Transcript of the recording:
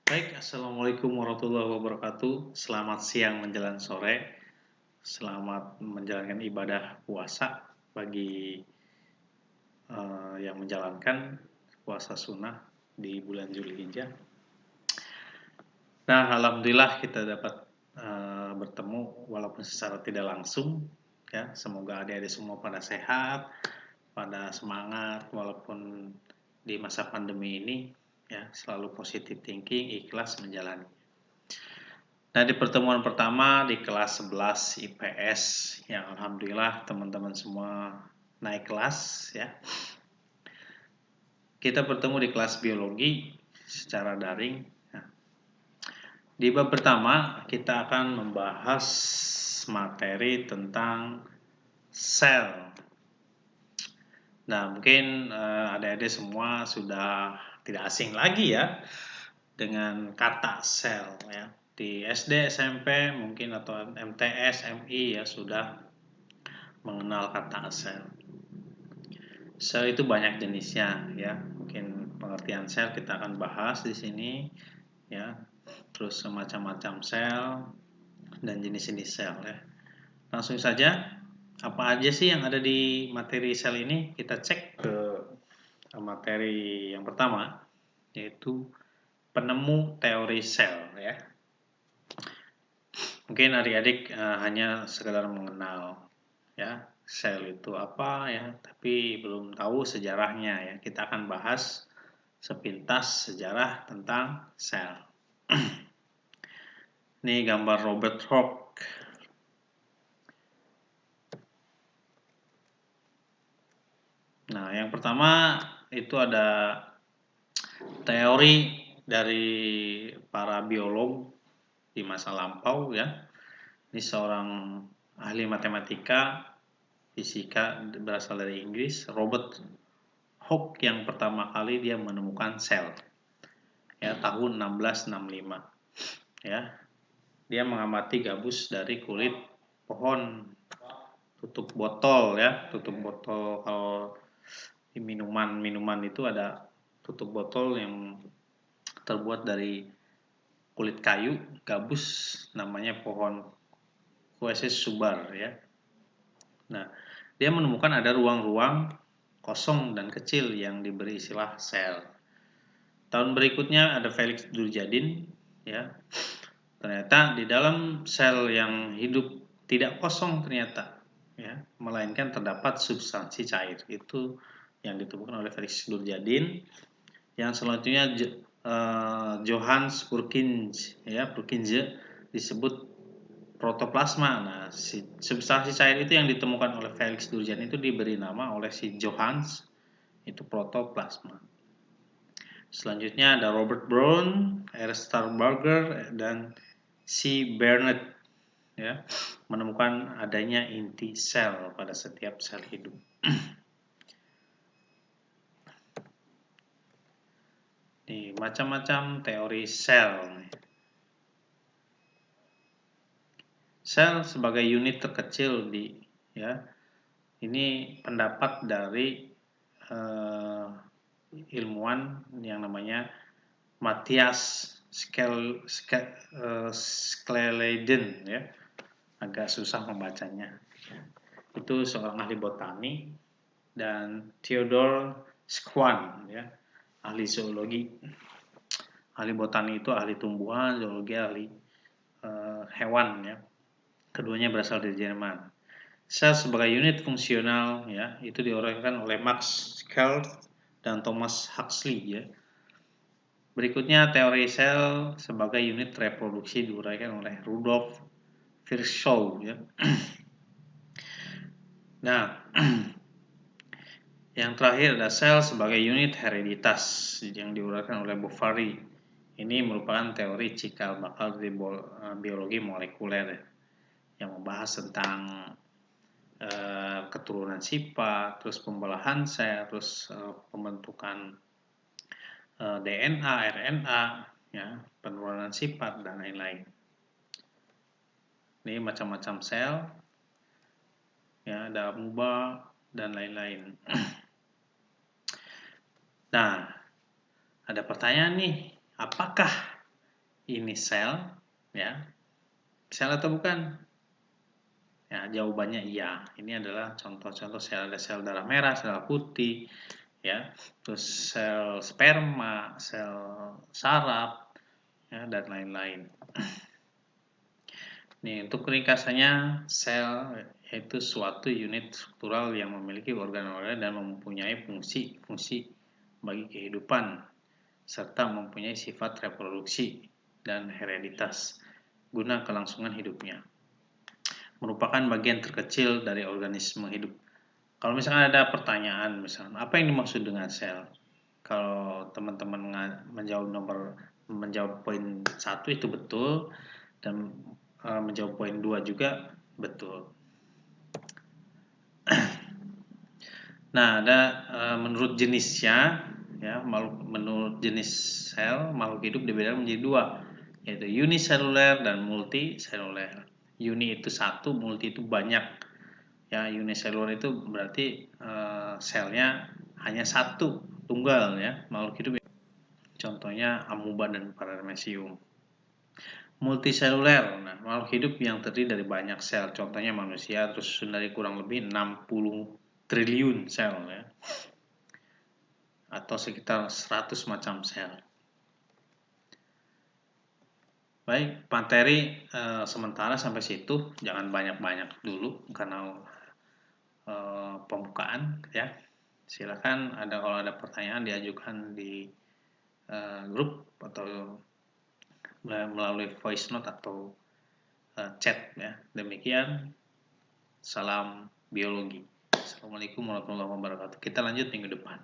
Baik, Assalamualaikum warahmatullahi wabarakatuh. Selamat siang menjelang sore. Selamat menjalankan ibadah puasa bagi yang menjalankan puasa sunnah di bulan Zulhijjah. Nah, alhamdulillah kita dapat bertemu walaupun secara tidak langsung. Ya, semoga adik-adik semua pada sehat, pada semangat walaupun di masa pandemi ini. Ya, selalu positive thinking, ikhlas menjalani. Nah, di pertemuan pertama di kelas 11 IPS yang alhamdulillah teman-teman semua naik kelas ya. Kita bertemu di kelas biologi secara daring. Nah, di bab pertama kita akan membahas materi tentang sel. Nah, mungkin adik-adik semua sudah tidak asing lagi ya dengan kata sel ya. Di SD, SMP mungkin atau MTS, MI ya sudah mengenal kata sel. Sel itu banyak jenisnya ya. Mungkin pengertian sel kita akan bahas di sini ya. Terus macam-macam sel dan jenis-jenis sel ya. Langsung saja, apa aja sih yang ada di materi sel ini? Kita cek ke materi yang pertama, yaitu penemu teori sel ya. Mungkin adik-adik hanya sekedar mengenal ya sel itu apa ya, tapi belum tahu sejarahnya ya. Kita akan bahas sepintas sejarah tentang sel. Ini gambar Robert Hooke. Nah, yang pertama itu ada teori dari para biolog di masa lampau ya. Ini seorang ahli matematika, fisika berasal dari Inggris, Robert Hooke yang pertama kali dia menemukan sel. Ya, tahun 1665. Ya. Dia mengamati gabus dari kulit pohon tutup botol ya, tutup botol. Kalau di minuman itu ada tutup botol yang terbuat dari kulit kayu gabus, namanya pohon Quercus subar ya. Nah, dia menemukan ada ruang-ruang kosong dan kecil yang diberi istilah sel. Tahun berikutnya ada Felix Durjadin ya. Ternyata di dalam sel yang hidup tidak kosong ternyata ya, melainkan terdapat substansi cair. Itu yang ditemukan oleh Felix Durjadin. Yang selanjutnya Johannes Purkinje ya, Purkinje disebut protoplasma. Nah, si substansi cair itu yang ditemukan oleh Felix Durjadin itu diberi nama oleh si Johannes, itu protoplasma. Selanjutnya ada Robert Brown, R. Starburger, dan C. Bernard ya, menemukan adanya inti sel pada setiap sel hidup. Nih, macam-macam teori sel. Sel sebagai unit terkecil ya. Ini pendapat dari ilmuwan yang namanya Matthias Skleden ya. Agak susah membacanya. Itu seorang ahli botani, dan Theodore Schwann ya, ahli zoologi. Ahli botani itu ahli tumbuhan, zoologi ahli hewan ya. Keduanya berasal dari Jerman. Sel sebagai unit fungsional ya, itu diuraikan oleh Max Kerr dan Thomas Huxley ya. Berikutnya teori sel sebagai unit reproduksi diuraikan oleh Rudolf Virchow ya. Nah, yang terakhir ada sel sebagai unit hereditas yang diuraikan oleh Bovary. Ini merupakan teori cikal bakal dari biologi molekuler ya, yang membahas tentang keturunan sifat, terus pembelahan sel, terus pembentukan DNA, RNA, ya, penurunan sifat dan lain-lain. Ini macam-macam sel, ya, ada amuba dan lain-lain. Nah, ada pertanyaan nih, apakah ini sel, ya. Sel atau bukan? Ya, jawabannya iya. Ini adalah contoh-contoh sel. Ada sel darah merah, sel putih, ya. Terus sel sperma, sel saraf, ya, dan lain-lain. Nih, untuk ringkasannya, sel yaitu suatu unit struktural yang memiliki organ-organ dan mempunyai fungsi-fungsi bagi kehidupan, serta mempunyai sifat reproduksi dan hereditas guna kelangsungan hidupnya. Merupakan bagian terkecil dari organisme hidup. Kalau misalkan ada pertanyaan, misalkan apa yang dimaksud dengan sel? Kalau teman-teman menjawab poin 1 itu betul, dan menjawab poin 2 juga betul. Nah, ada menurut jenisnya, ya, menurut jenis sel, makhluk hidup dibedakan menjadi 2, yaitu uniseluler dan multiseluler. Uni itu satu, multi itu banyak. Ya, uniseluler itu berarti selnya hanya satu, tunggal, ya, makhluk hidup. Contohnya amuba dan paramecium. Multiseluler, nah, makhluk hidup yang terdiri dari banyak sel, contohnya manusia, terus dari kurang lebih 60 triliun sel, ya, atau sekitar 100 macam sel. Baik, materi sementara sampai situ, jangan banyak-banyak dulu karena pembukaan, ya. Silakan kalau ada pertanyaan diajukan di grup atau melalui voice note atau chat, ya. Demikian, salam biologi. Assalamualaikum warahmatullahi wabarakatuh. Kita lanjut minggu depan.